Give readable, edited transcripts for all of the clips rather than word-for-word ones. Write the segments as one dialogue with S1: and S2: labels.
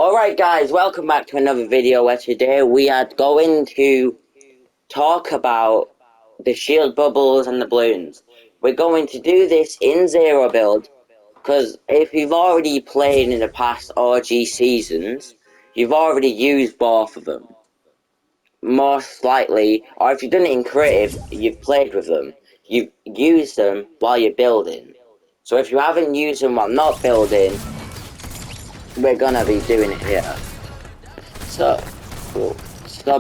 S1: Alright guys, welcome back to another video where today we are going to talk about the shield bubbles and the balloons. We're going to do this in zero build, because if you've already played in the past RG seasons, you've already used both of them. Most likely, or if you've done it in creative, you've played with them. You've used them while you're building. So if you haven't used them while not building, we're gonna be doing it here. So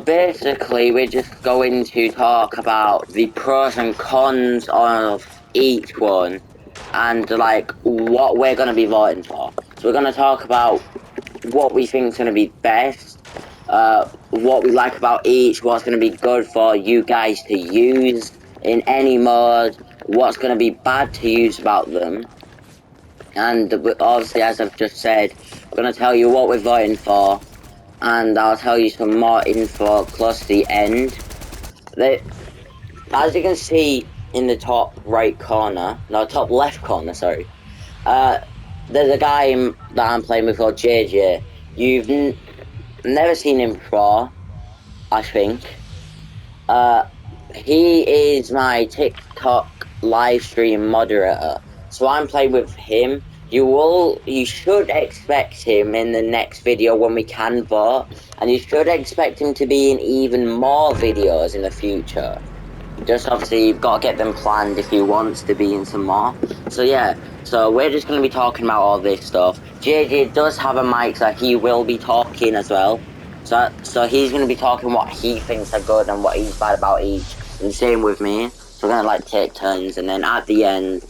S1: basically, we're just going to talk about the pros and cons of each one, and like what we're gonna be voting for. So we're gonna talk about what we think is gonna be best, what we like about each, what's gonna be good for you guys to use in any mode, what's gonna be bad to use about them, and obviously, as I've just said, we're gonna tell you what we're voting for. And I'll tell you some more info close to the end. As you can see in the top right corner, no, top left corner, sorry. There's a guy that I'm playing with called JJ. You've never seen him before, I think. He is my TikTok live stream moderator. So I'm playing with him. You should expect him in the next video when we can vote, and you should expect him to be in even more videos in the future. Just obviously you've got to get them planned if he wants to be in some more. So yeah, so we're just going to be talking about all this stuff. JJ does have a mic, so he will be talking as well. So he's going to be talking what he thinks are good and what he's bad about each. And same with me. So we're going to like take turns, and then at the end,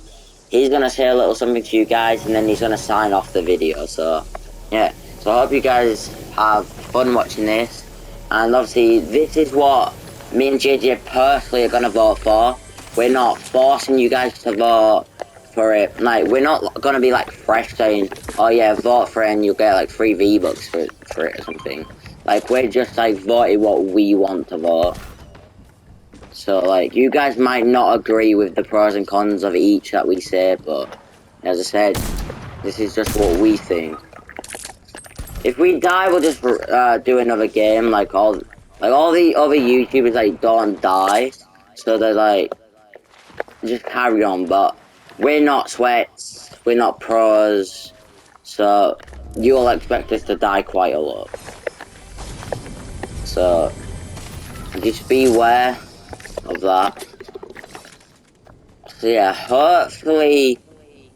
S1: he's going to say a little something to you guys, and then he's going to sign off the video. So, yeah. So I hope you guys have fun watching this. And obviously, this is what me and JJ personally are going to vote for. We're not forcing you guys to vote for it. Like, we're not going to be like fresh saying, oh yeah, vote for it and you'll get like 3 V-Bucks for it or something. Like, we're just like voting what we want to vote. So, like, you guys might not agree with the pros and cons of each that we say, but as I said, this is just what we think. If we die, we'll just do another game, like all the other YouTubers, like, don't die, so they're like, just carry on, but we're not sweats, we're not pros, so you'll expect us to die quite a lot. So, just beware of that. So yeah, hopefully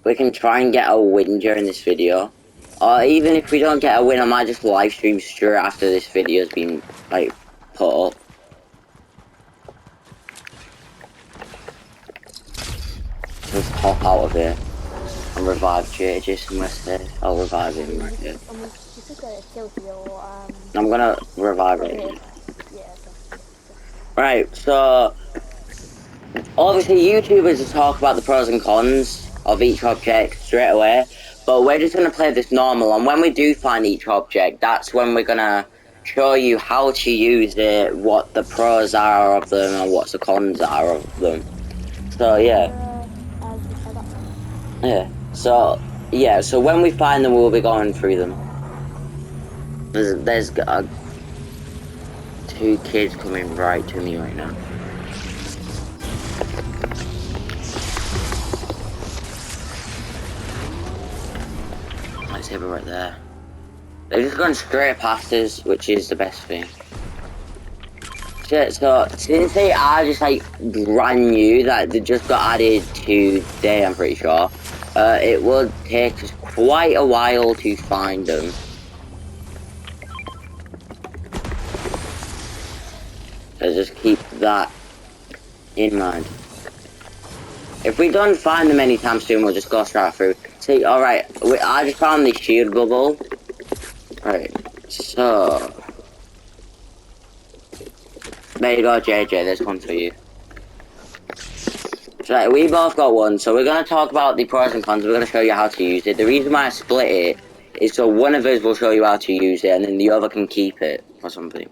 S1: we can try and get a win during this video. Or even if we don't get a win, I might just live stream straight after this video has been like put up. Just hop out of here and revive JJ somewhere safe. I'll revive him right here. I'm gonna revive him. Right, so obviously YouTubers just talk about the pros and cons of each object straight away, but we're just gonna play this normal, and when we do find each object, that's when we're gonna show you how to use it, what the pros are of them, and what the cons are of them. So so when we find them, we'll be going through them. There's 2 kids coming right to me right now. Lightsaber right there. They're just going straight past us, which is the best thing. So since they are just like brand new, that they just got added today, I'm pretty sure, it will take us quite a while to find them. So just keep that in mind. If we don't find them anytime soon, we'll just go straight through. See, alright, I just found the shield bubble. Right, so there you go, JJ, there's one for you. So, right, we both got one, so we're going to talk about the pros and cons, we're going to show you how to use it. The reason why I split it is so one of us will show you how to use it, and then the other can keep it, or something.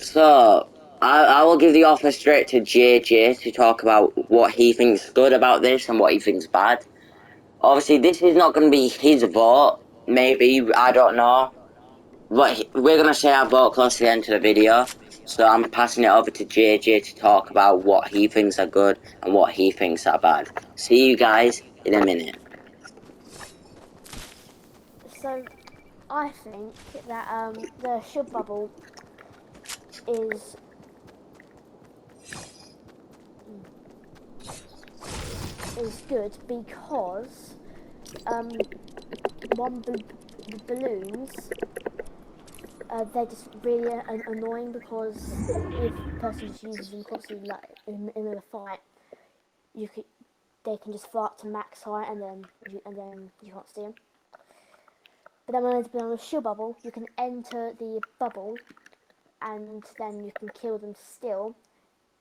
S1: So, I will give the offer straight to JJ to talk about what he thinks good about this and what he thinks bad. Obviously, this is not going to be his vote. maybe, I don't know. But we're going to say our vote close to the end of the video. So I'm passing it over to JJ to talk about what he thinks are good and what he thinks are bad. See you guys in a minute.
S2: So, I think that the shield bubble is good because the balloons they're just really annoying because if the person just uses them constantly, like in a fight, you could they can just fly up to max height and then you can't see them. But then when it's been on a shield bubble, you can enter the bubble and then you can kill them still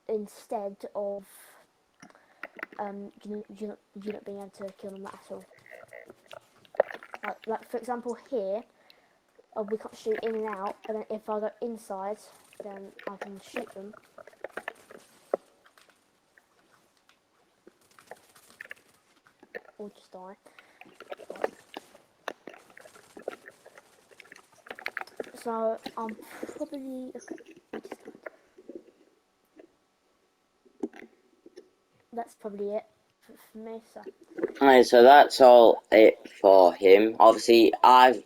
S2: instead of you not being able to kill them at all. Like for example here, we can't shoot in and out, but then if I go inside, then I can shoot them. Or just die. So I'm probably that's probably it for me. So
S1: Alright, so that's all it for him. Obviously, as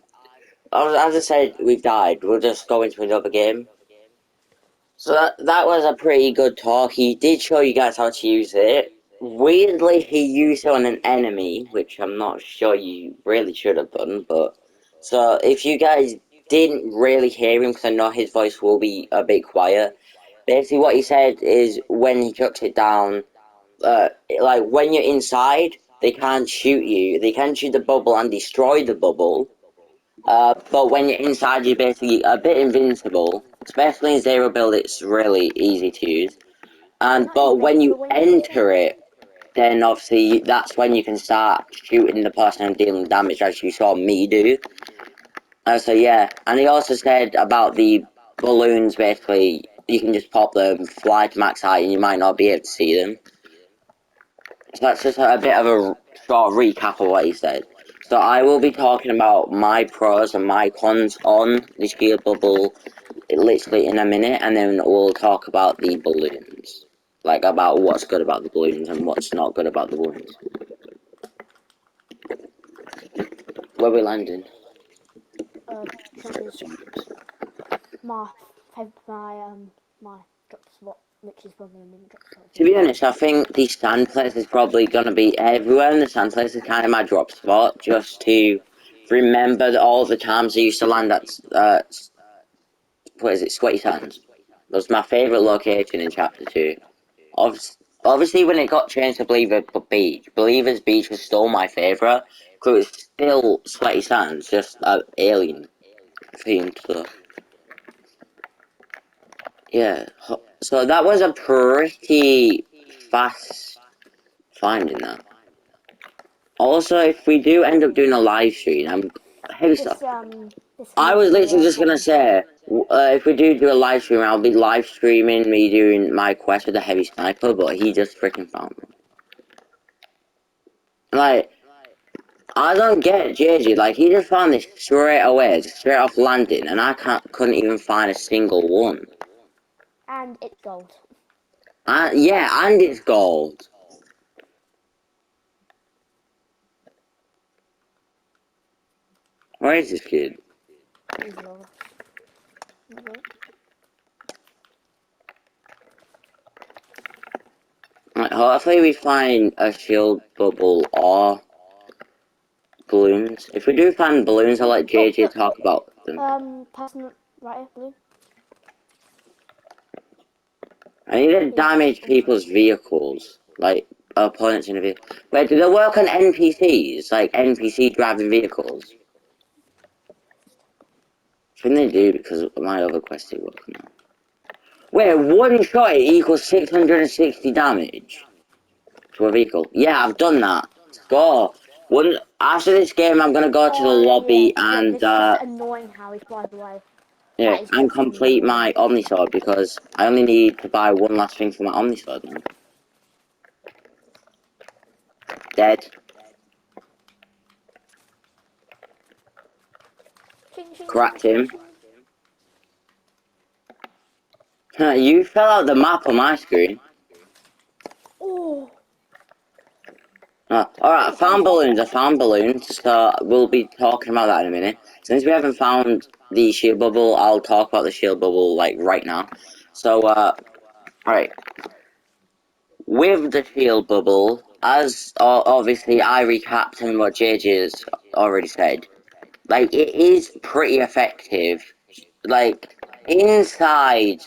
S1: I said, we've died. We'll just go into another game. So that was a pretty good talk. He did show you guys how to use it. Weirdly, he used it on an enemy, which I'm not sure you really should have done, but... So, if you guys didn't really hear him, because I know his voice will be a bit quiet, basically what he said is when he chucks it down, like when you're inside, they can't shoot you. They can shoot the bubble and destroy the bubble, but when you're inside, you're basically a bit invincible. Especially in zero build, it's really easy to use.
S2: you're
S1: And
S2: not
S1: but when you
S2: invincible when you hit them.
S1: enter it, then obviously that's when you can start shooting the person and dealing damage, as you saw me do. So yeah, and he also said about the balloons. Basically, you can just pop them, fly to max height, and you might not be able to see them. So that's just a bit of a short recap of what he said. So I will be talking about my pros and my cons on the shield bubble literally in a minute, and then we'll talk about the balloons. Like, about what's good about the balloons and what's not good about the balloons. Where we landing?
S2: Trenches. My my drop spot, which is probably a mini drop spot as
S1: To
S2: well.
S1: be honest, I think the stand place is probably going to be everywhere, and the stand place is kind of my drop spot, just to remember all the times I used to land at, what is it, Sweaty Sands. That was my favourite location in Chapter 2. Obviously, when it got changed to Believer's Beach was still my favourite, because it was still Sweaty Sands, just alien themed, so... Yeah, so that was a pretty fast finding that. Also, if we do end up doing a live stream, heavy stuff.
S2: This
S1: I
S2: heavy
S1: was literally just gonna
S2: weapon.
S1: say, if we do a live stream, I'll be live streaming me doing my quest with the heavy sniper, but he just freaking found me. Like, I don't get JJ, like, he just found this straight away, just straight off landing, and I couldn't even find a single one.
S2: And it's gold.
S1: Yeah, and it's gold. Where is this kid?
S2: He's lost.
S1: Right, hopefully we find a shield bubble or balloons. If we do find balloons, I'll let JJ talk about them.
S2: Person right here, blue.
S1: I need to
S2: He's just
S1: damage people's vehicles, like opponents in the vehicle. Wait, do they work on NPCs, like NPC driving vehicles? I think they do because my other quest is working now. Wait, one shot equals 660 damage to a vehicle. Yeah, I've done that. Let's go. After this game, I'm gonna go to the lobby
S2: Yeah.
S1: and
S2: This is just annoying how he flies away.
S1: yeah,
S2: That is
S1: and
S2: just
S1: complete
S2: annoying.
S1: my Omnisword because I only need to buy one last thing for my Omnisword now. Dead. Cracked him. You fell out the map on my screen.
S2: Oh.
S1: Alright, I found balloons, so we'll be talking about that in a minute. Since we haven't found the shield bubble, I'll talk about the shield bubble, like, right now. So, alright. With the shield bubble, as obviously I recapped on what JJ's already said, like, it is pretty effective. Like, inside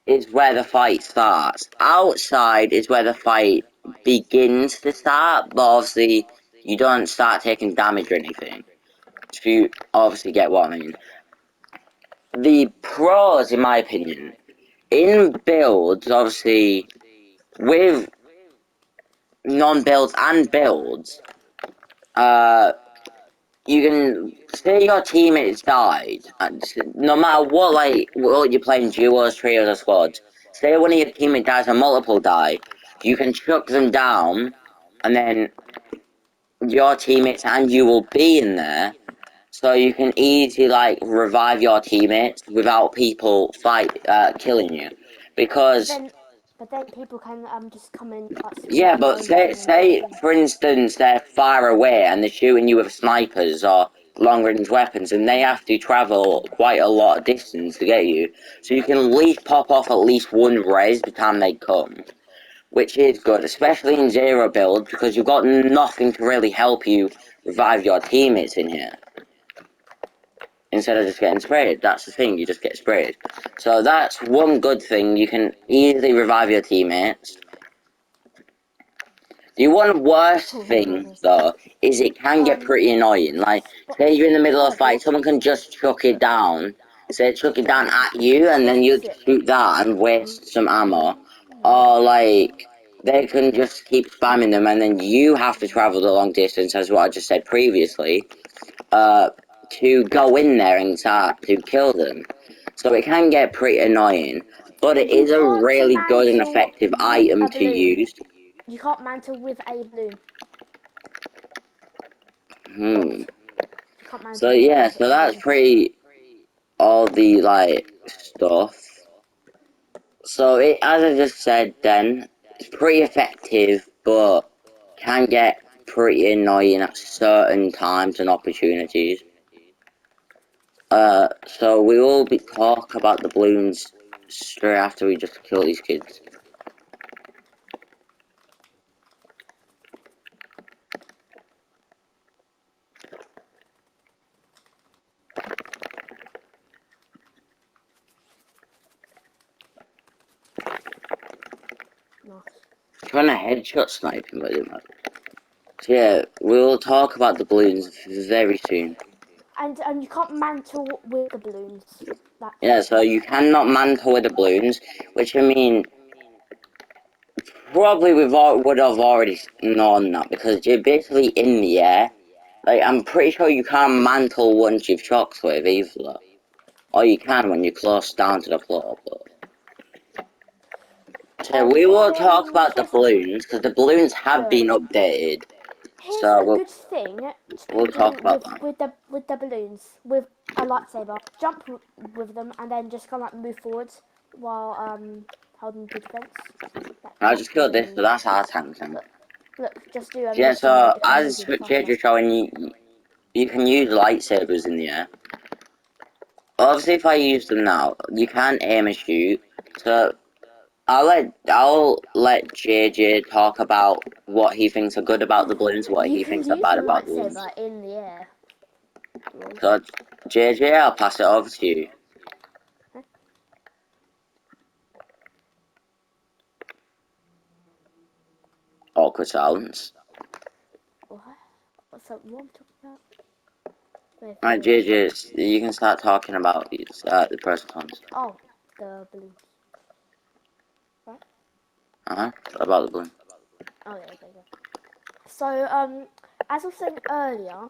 S1: is where the fight starts. Outside is where the fight begins to start, but obviously you don't start taking damage or anything. If you obviously get what I mean. The pros, in my opinion, in builds, obviously, with non-builds and builds, you can say your teammates died, and no matter what, like, what you're playing duos, trios, or squads. Say one of your teammates dies and multiple die, you can chuck them down, and then your teammates and you will be in there, so you can easily like revive your teammates without people killing you, because.
S2: But then people can just come in like
S1: Yeah,
S2: spawn
S1: but
S2: behind you and kill
S1: say
S2: you.
S1: for instance they're far away and they're shooting you with snipers or long range weapons, and they have to travel quite a lot of distance to get you. So you can at least pop off at least one res by the time they come, which is good, especially in zero build, because you've got nothing to really help you revive your teammates in here. Instead of just getting sprayed, that's the thing, you just get sprayed. So that's one good thing, you can easily revive your teammates. The one worst
S2: Oh my
S1: thing,
S2: goodness.
S1: though, is it can get pretty annoying. Like, say you're in the middle of a fight, someone can just chuck it down. Say, chuck it down at you, and then you shoot that and waste some ammo. Or, like, they can just keep spamming them, and then you have to travel the long distance, as what I just said previously, to go in there and start to kill them. So it can get pretty annoying. But it
S2: You
S1: is a
S2: can't
S1: really good and
S2: mantle
S1: effective
S2: with
S1: item
S2: a
S1: to
S2: balloon.
S1: use.
S2: You can't mantle with a balloon.
S1: Hmm.
S2: You can't
S1: So
S2: mantle with
S1: yeah, so
S2: a
S1: that's
S2: balloon.
S1: pretty all the like stuff. So it, as I just said, then it's pretty effective, but can get pretty annoying at certain times and opportunities. So we will be talk about the balloons straight after we just kill these kids.
S2: Nice.
S1: Trying to headshot snipe him, but I didn't know. So yeah, we'll talk about the balloons very soon.
S2: And you can't mantle with the balloons.
S1: Yeah,
S2: That's
S1: so you cannot mantle with the balloons, which I mean, probably would have already known that, because you're basically in the air. Like, I'm pretty sure you can't mantle once you've shocked with either. Or you can when you're close down to the floor, but... So we will talk about the balloons, because the balloons have
S2: look.
S1: been updated.
S2: Here's
S1: So
S2: a good thing to
S1: we'll
S2: do
S1: talk about that.
S2: with the balloons with a lightsaber. Jump with them and then just kind of like move forwards while holding the defense.
S1: I
S2: That's
S1: just killed this, so
S2: really
S1: that's our tank then.
S2: look. Just do
S1: Yeah,
S2: this and then
S1: so
S2: it can move
S1: as
S2: even faster.
S1: Jake showing you can use lightsabers in the air. Obviously, if I use them now, you can aim and shoot. So I'll let JJ talk about what he thinks are good about the balloons, what
S2: You
S1: he
S2: can
S1: thinks are
S2: use
S1: bad
S2: the
S1: about the balloons.
S2: lightsaber in the air.
S1: So JJ, I'll pass it over to you. Awkward silence.
S2: What? What's that? What I'm talking about? Wait,
S1: Right, JJ, you can start talking about the pros and cons.
S2: oh, the balloons. Right?
S1: About the balloon.
S2: Oh yeah, there you go. So as I was saying earlier,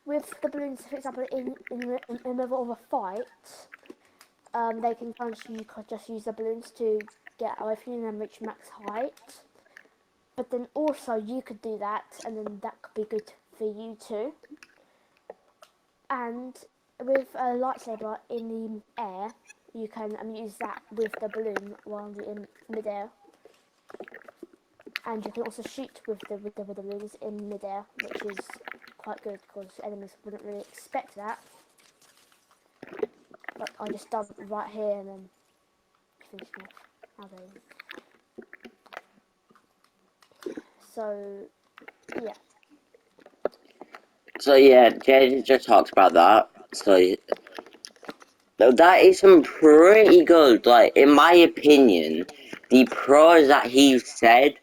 S2: with the balloons, for example, in the middle of a fight, they can you could just use the balloons to get away from you and reach max height. But then also you could do that, and then that could be good for you too. And with a lightsaber in the air, you can use that with the balloon while you're in midair, and you can also shoot with the balloons in midair, which is quite good because enemies wouldn't really expect that. But I just dump right here and then finish them off. How So yeah,
S1: So yeah, Jay just talked about that. So that is some pretty good, like, in my opinion, the pros that he said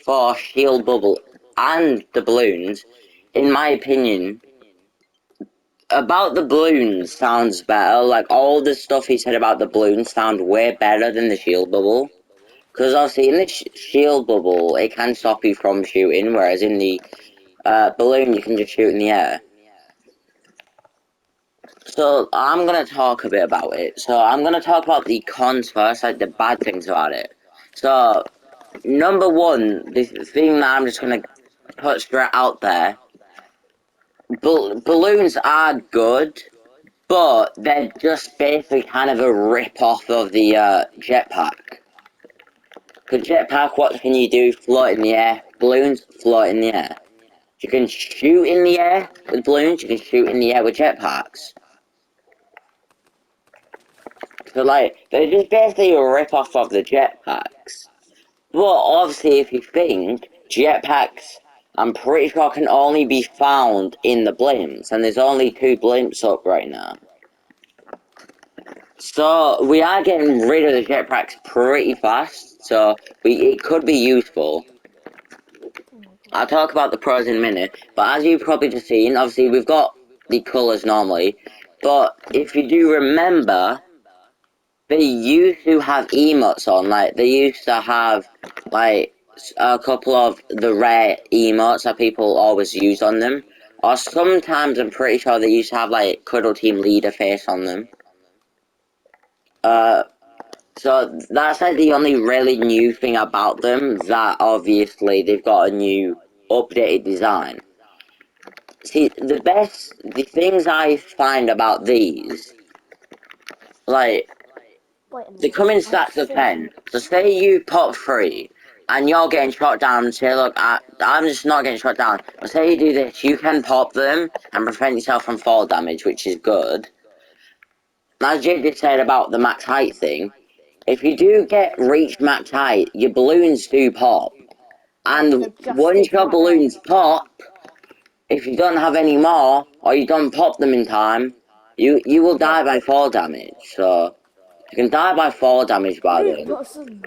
S1: for Shield Bubble and the balloons, in my opinion, about the balloons sounds better. Like, all the stuff he said about the balloons sound way better than the Shield Bubble. Because obviously in the Shield Bubble, it can stop you from shooting, whereas in the balloon, you can just shoot in the air. So I'm gonna talk a bit about it. So I'm gonna talk about the cons first, like the bad things about it. So number one, the thing that I'm just gonna put straight out there, balloons are good, but they're just basically kind of a rip-off of the jetpack. Because jetpack, what can you do? Float in the air. Balloons float in the air. You can shoot in the air with balloons, you can shoot in the air with jetpacks. So, like, they're just basically a rip-off of the jetpacks. But, obviously, if you think, jetpacks, I'm pretty sure can only be found in the blimps, and there's only 2 blimps up right now. So, we are getting rid of the jetpacks pretty fast, so it could be useful.
S2: oh my god.
S1: I'll talk about the pros in a minute, but as you've probably just seen, obviously we've got the colours normally, but if you do remember, they used to have emotes on, like, they used to have, like, a couple of the rare emotes that people always use on them, or sometimes I'm pretty sure they used to have, like, Cuddle Team Leader face on them. So that's, like, the only really new thing about them, that obviously they've got a new, updated design. See, the things I find about these, like,
S2: Wait a
S1: they
S2: minute.
S1: come in
S2: I
S1: stacks of
S2: think
S1: 10. So say you pop 3, and you're getting shot down, and say, look, I'm just not getting shot down. But say you do this, you can pop them, and prevent yourself from fall damage, which is good. As Jake just said about the max height thing, if you do reach max height, your balloons do pop.
S2: like
S1: And
S2: they just
S1: once
S2: did
S1: your
S2: right there.
S1: balloons pop, if you don't have any more, or you don't pop them in time, you will
S2: Yeah.
S1: die by fall damage. So you can die by fall damage by
S2: Move,
S1: them,
S2: person. Oh, spawn.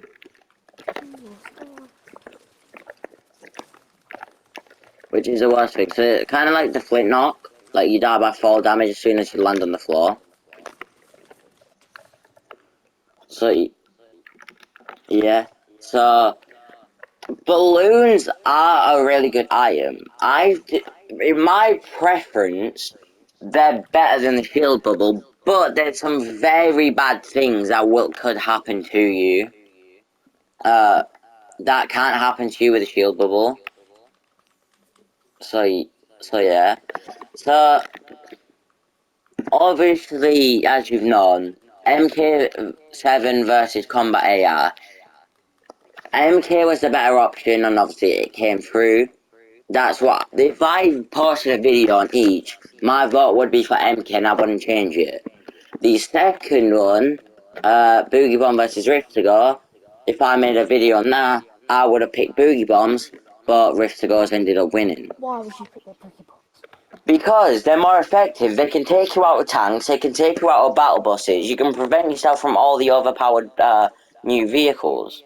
S1: which is the worst thing. So kind of like the flint knock, like you die by fall damage as soon as you land on the floor. So yeah, so balloons are a really good item. In my preference, they're better than the shield bubble, but there's some very bad things that could happen to you. That can't happen to you with a shield bubble. So, so yeah. So, obviously, as you've known, MK7 versus Combat AR. MK was the better option, and obviously it came through. That's what. If I posted a video on each, my vote would be for MK, and I wouldn't change it. The second one, Boogie Bomb versus Rift to Go. If I made a video on that, I would have picked Boogie Bombs, but Rift to Go's ended up winning.
S2: Why would you pick the Pokeballs?
S1: Because they're more effective. They can take you out of tanks, they can take you out of battle buses, you can prevent yourself from all the overpowered new vehicles.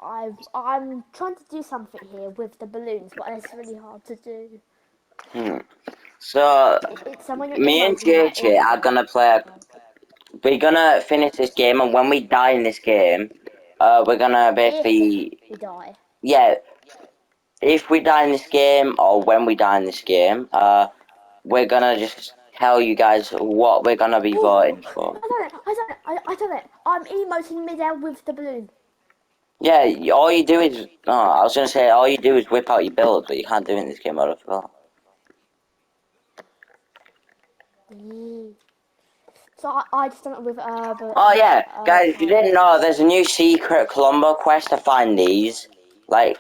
S2: I'm trying to do something here with the balloons, but it's really hard to do.
S1: So,
S2: It's when you're
S1: me and
S2: emoting like
S1: JJ are
S2: awesome.
S1: gonna play. We're gonna finish this game, and when we die in this game, we're gonna
S2: If
S1: basically.
S2: we die.
S1: Yeah, if we die in this game, or when we die in this game, we're gonna just tell you guys what we're gonna be
S2: Oh,
S1: voting for.
S2: I done it. I'm emoting midair with the balloon.
S1: Yeah, all you do is. Oh, I was gonna say all you do is whip out your build, but you can't do it in this game. I forgot.
S2: Mm. So I just done it with
S1: Oh yeah, guys, if you
S2: pirate.
S1: didn't know, there's a new secret Columbo quest to find these.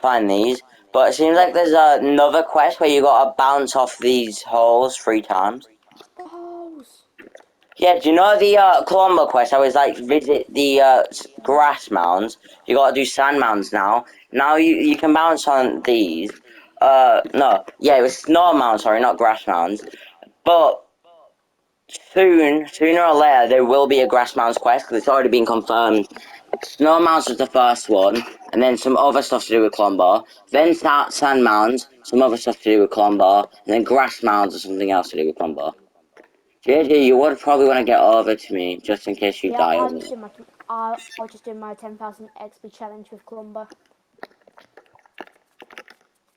S1: Find these. But it seems
S2: What?
S1: like there's another quest where you gotta bounce off these holes 3 times.
S2: The holes.
S1: Yeah, do you know the Columbo quest? I was like, visit the grass mounds. You gotta do sand mounds now. Now you can bounce on these. No. Yeah, it was snow mounds, sorry, not grass mounds. But sooner or later, there will be a grass mounds quest because it's already been confirmed. Snow mounds was the first one, and then some other stuff to do with Columbo. Then start sand mounds, some other stuff to do with Columbo, and then grass mounds or something else to do with Columbo. JJ, you would probably want to get over to me just in case you
S2: Yeah,
S1: die on
S2: I'm
S1: me.
S2: just doing my. I'll just do my 10,000 XP challenge with Columbo.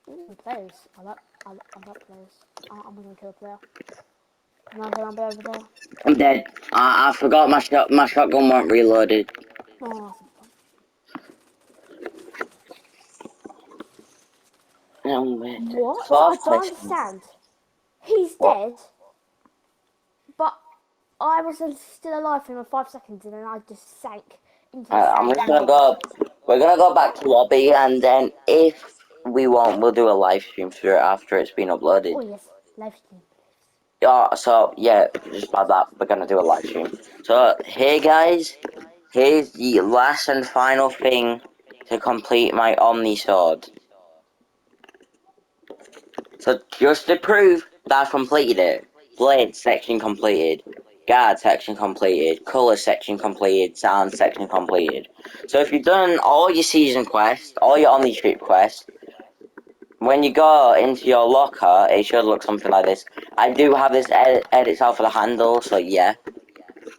S2: Ooh, players. I like players. I'm gonna kill a player. Can I be over there?
S1: I'm dead. I forgot my shotgun weren't reloaded.
S2: Oh, that's fun. What? I
S1: 12
S2: don't
S1: questions.
S2: understand. He's
S1: What?
S2: dead, but I was still alive for 5 seconds and then I just sank into the
S1: I'm
S2: sand
S1: just
S2: and
S1: gonna
S2: died.
S1: go. We're gonna go back to lobby, and then if we won't, we'll do a live stream for it after it's been
S2: Oh
S1: uploaded.
S2: yes, live stream.
S1: Yeah. So yeah, just about that, we're gonna do a live stream. So hey guys, here's the last and final thing to complete my Omni Sword. So just to prove that I've completed it, blade section completed, guard section completed, colour section completed, sound section completed. So if you've done all your season quests, all your Omni Trip quests, when you go into your locker, it should look something like this. I do have this edit out for the handle, so yeah.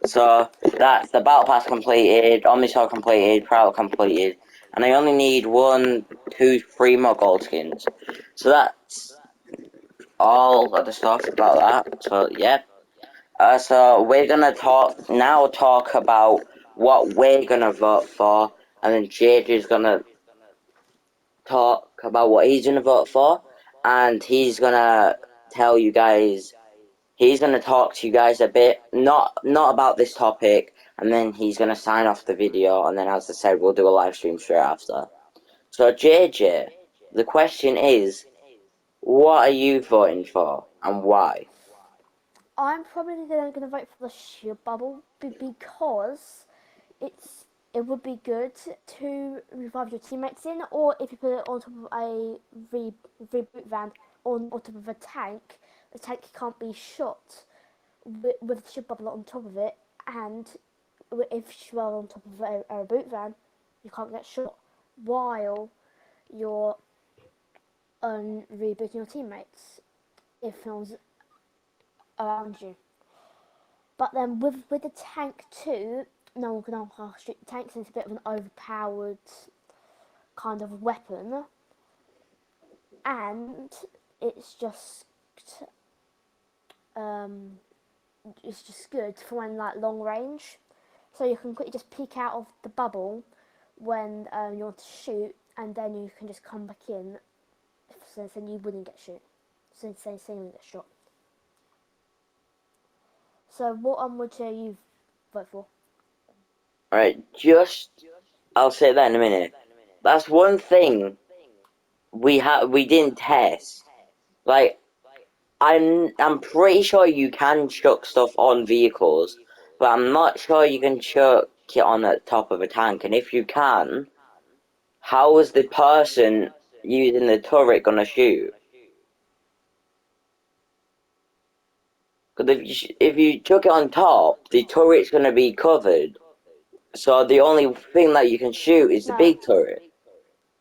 S1: So that's the Battle Pass completed, Omni Sword completed, Prowl completed, and I only need 1, 2, 3 more gold skins. So that's all of the stuff about that. So yeah. So we're gonna talk about what we're gonna vote for, and then Jade is gonna talk about what he's gonna vote for, and he's gonna tell you guys. He's gonna talk to you guys a bit, not about this topic, and then he's gonna sign off the video, and then as I said, we'll do a live stream straight after. So JJ, the question is, what are you voting for, and why?
S2: I'm probably gonna vote for the shield bubble because it would be good to revive your teammates in, or if you put it on top of a reboot van or on top of a tank, the tank can't be shot with the shield bubble on top of it, and if you are on top of a reboot van, you can't get shot while you're rebooting your teammates if no one's around you. But then with the tank too, no one can shoot the tanks. It's a bit of an overpowered kind of weapon, and it's just um, it's just good for when like long range. So you can quickly just peek out of the bubble when you want to shoot, and then you can just come back in. So then you wouldn't get shoot. So you wouldn't get shot. So what would you vote for?
S1: Alright, I'll say that in a minute. That's one thing we didn't test. Like, I'm pretty sure you can chuck stuff on vehicles, but I'm not sure you can chuck it on the top of a tank. And if you can, how is the person using the turret gonna shoot? Because if you chuck it on top, the turret's gonna be covered. So the only thing that you can shoot is the
S2: No,
S1: big turret.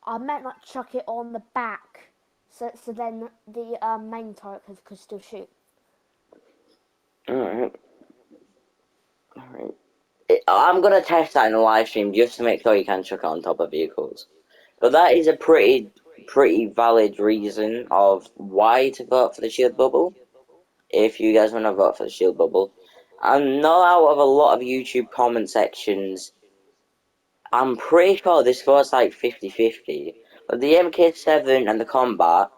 S2: I meant like chuck it on the back, so then the main turret could still shoot.
S1: Alright, alright. I'm gonna test that in a live stream just to make sure you can chuck it on top of vehicles. But that is a pretty valid reason of why to vote for the shield bubble. If you guys want to vote for the shield bubble, I know out of a lot of YouTube comment sections, I'm pretty sure this vote's like 50-50. But the MK7 and the combat,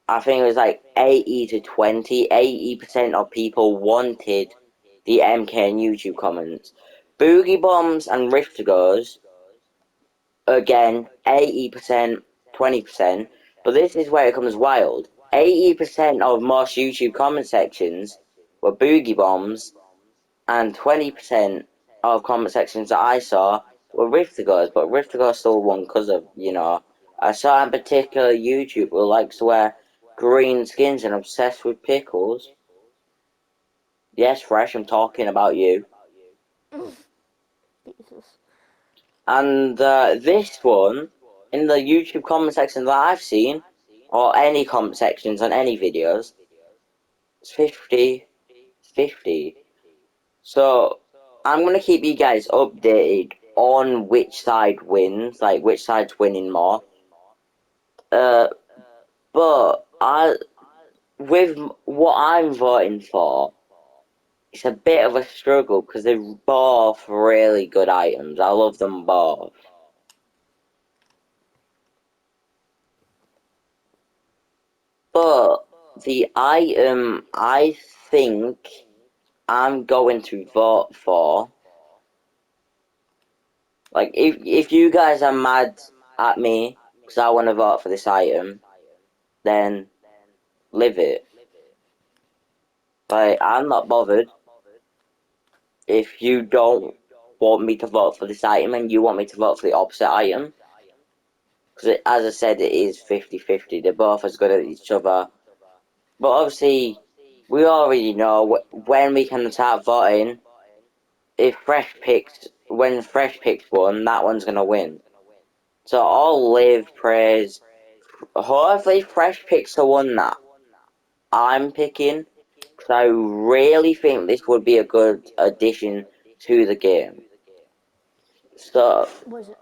S1: I think it was like 80 to 20. 80% of people wanted the MK and YouTube comments. Boogie Bombs and Rift Goes, again, 80%, 20%. But this is where it comes wild. 80% of most YouTube comment sections were Boogie Bombs, and 20% of comment sections that I saw were Rift Goes, but Rift Goes still won because of, a certain particular YouTuber who likes to wear green skins and obsessed with pickles. Yes, Fresh, I'm talking about you.
S2: Jesus.
S1: And this one, in the YouTube comment section that I've seen, or any comment sections on any videos, it's 50-50. So, I'm going to keep you guys updated on which side wins, like which side's winning more. But with what I'm voting for, it's a bit of a struggle because they're both really good items. I love them both. But the item I think I'm going to vote for, like, if you guys are mad at me because I want to vote for this item, then live it. Like, I'm not bothered if you don't want me to vote for this item and you want me to vote for the opposite item. Because, as I said, it is 50-50. They're both as good as each other. But obviously, we already know when we can start voting. If when Fresh picks one, that one's gonna win. So I'll live praise. Hopefully, Fresh picks the one that I'm picking. Because I really think this would be a good addition to the game. So
S2: What is it?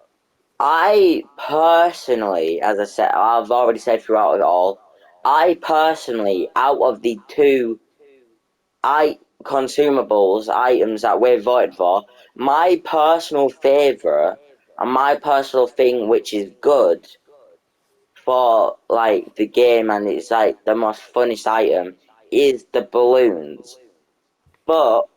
S1: I personally, as I said, I've already said throughout it all, I personally, out of the two consumables items that we're voting for, my personal favourite and my personal thing which is good for like the game and it's like the most funnest item is the balloons. But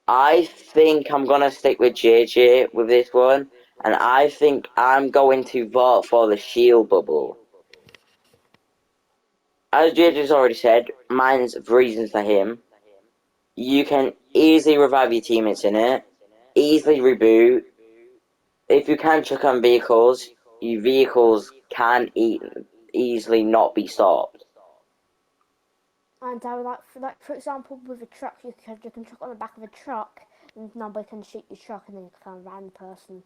S1: I think I'm gonna stick with JJ with this one, and I think I'm going to vote for the shield bubble. As JJ's already said, mine's reasons for him. You can easily revive your teammates in it, easily reboot. If you can chuck on vehicles, your vehicles can easily not be stopped.
S2: And like for example, with a truck, you can truck on the back of a truck, and nobody can shoot your truck, and then you can ram the person,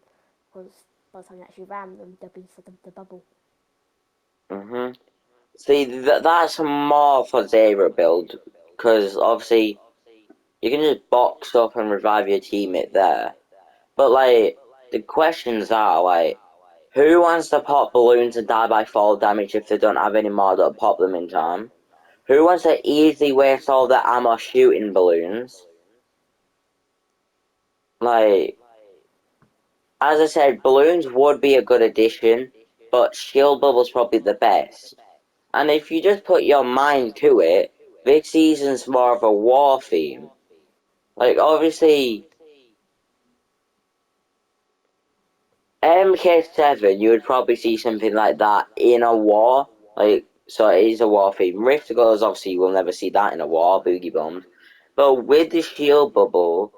S2: because by the time you actually ram them, they'll be inside the bubble.
S1: See, that's more for zero build, because obviously you can just box up and revive your teammate there. But like, the questions are like, who wants to pop balloons and die by fall damage if they don't have any more that'll pop them in time? Who wants to easily waste all their ammo shooting balloons? Like, as I said, balloons would be a good addition, but shield bubble's probably the best. And if you just put your mind to it, this season's more of a war theme. Like, obviously, MK7, you would probably see something like that in a war. Like, so it is a war theme. Rift Goes, obviously, you will never see that in a war, Boogie Bombs. But with the shield bubble,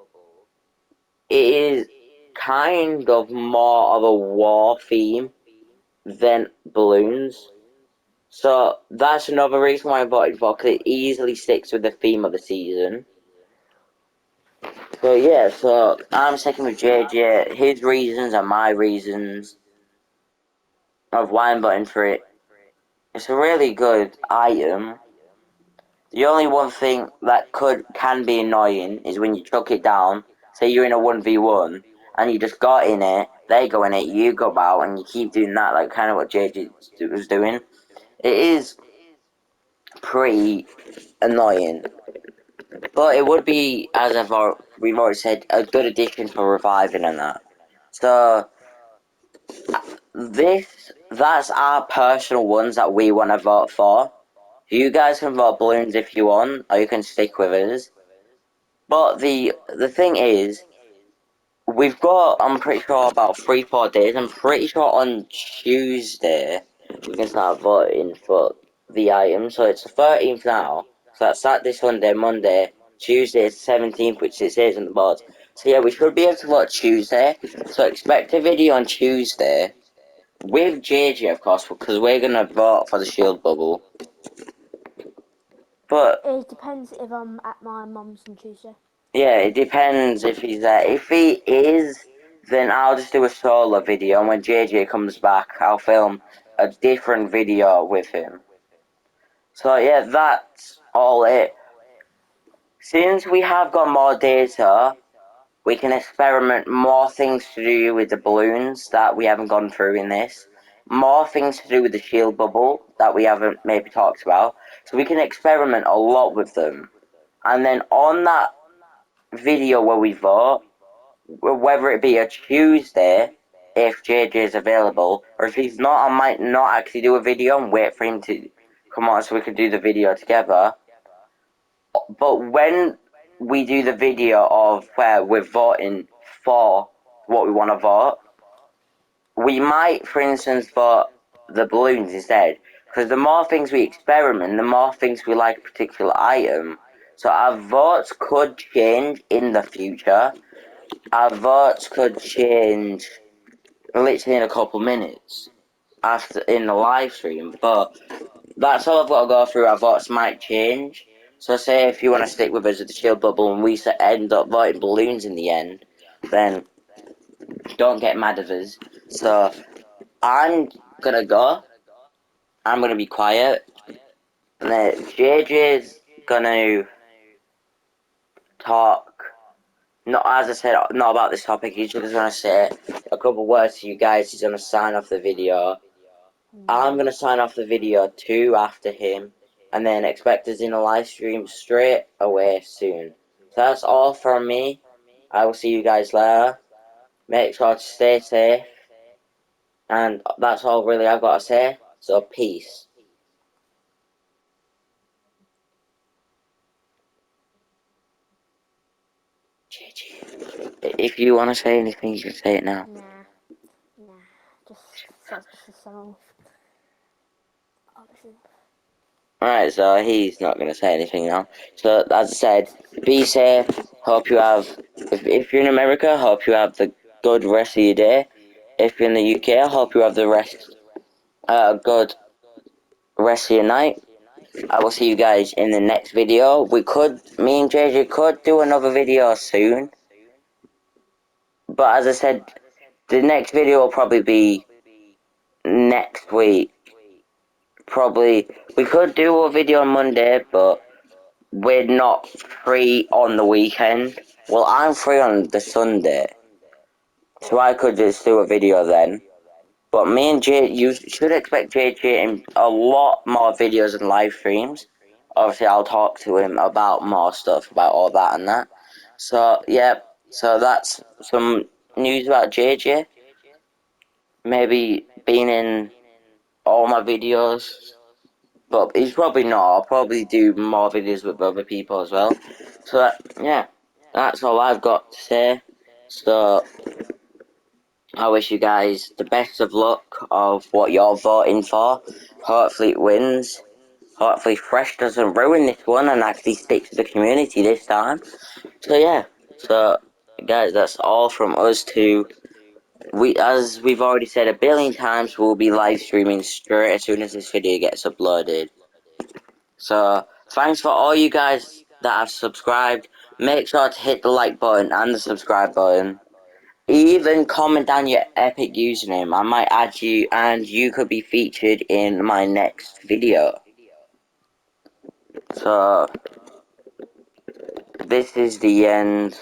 S1: it is kind of more of a war theme than balloons. So that's another reason why I voted for, because it easily sticks with the theme of the season. So yeah, so I'm sticking with JJ. His reasons are my reasons of why I'm voting for it. It's a really good item. The only one thing that can be annoying is when you chuck it down, say you're in a 1v1, and you just got in it, they go in it, you go out, and you keep doing that, like kind of what JJ was doing. It is pretty annoying. But it would be, we've already said, a good addition for reviving and that. So, That's our personal ones that we want to vote for. You guys can vote balloons if you want, or you can stick with us. But the thing is, we've got, I'm pretty sure, about 3-4 days. I'm pretty sure on Tuesday we can start voting for the item. So it's the 13th now. So that's Saturday, Sunday, Monday. Tuesday is 17th, which it says on the board. So yeah, we should be able to vote Tuesday. So expect a video on Tuesday with JJ, of course, because we're gonna vote for the shield bubble. But
S2: It depends if I'm at my mum's on Tuesday.
S1: yeah, it depends if he's there. If he is, then I'll just do a solo video, and when JJ comes back, I'll film a different video with him. So yeah, that's all it. Since we have got more data, we can experiment more things to do with the balloons that we haven't gone through in this. More things to do with the shield bubble that we haven't maybe talked about. So we can experiment a lot with them. And then on that video where we vote, whether it be a Tuesday, if JJ is available, or if he's not, I might not actually do a video and wait for him to come on so we can do the video together. But when we do the video of where we're voting for what we want to vote, we might, for instance, vote the balloons instead. Because the more things we experiment, the more things we like a particular item. So our votes could change in the future. Our votes could change literally in a couple minutes after in the live stream, but that's all I've got to go through. Our votes might change. So say if you want to stick with us at the shield bubble and we end up voting balloons in the end, then don't get mad at us. So I'm gonna go. I'm gonna be quiet. And then JJ's gonna talk. Not as I said, not about this topic. He's just gonna say a couple words to you guys. He's gonna sign off the video. I'm gonna sign off the video too after him, and then expect us in a live stream straight away soon. So that's all from me. I will see you guys later. Make sure to stay safe, and that's all really I've got to say. So peace. If you want to say anything, you can say it now.
S2: Nah, just sign off. Oh, listen.
S1: Alright, so he's not going to say anything now. So, as I said, be safe. Hope you have, if you're in America, hope you have the good rest of your day. If you're in the UK, I hope you have the good rest of your night. I will see you guys in the next video. Me and JJ could do another video soon. But as I said, the next video will probably be next week. Probably, we could do a video on Monday, but we're not free on the weekend. Well, I'm free on the Sunday, so I could just do a video then. But me and Jay, you should expect JJ in a lot more videos and live streams. Obviously, I'll talk to him about more stuff, about all that and that. So, yeah, so that's some news about JJ. Maybe being in all my videos. But he's probably not. I'll probably do more videos with other people as well. So, yeah, that's all I've got to say. So, I wish you guys the best of luck of what you're voting for. Hopefully it wins. Hopefully Fresh doesn't ruin this one and actually sticks to the community this time. So, yeah. So, guys, that's all from us two. As we've already said a billion times, we'll be live streaming straight as soon as this video gets uploaded. So, thanks for all you guys that have subscribed. Make sure to hit the like button and the subscribe button. Even comment down your epic username. I might add you and you could be featured in my next video. So, this is the end.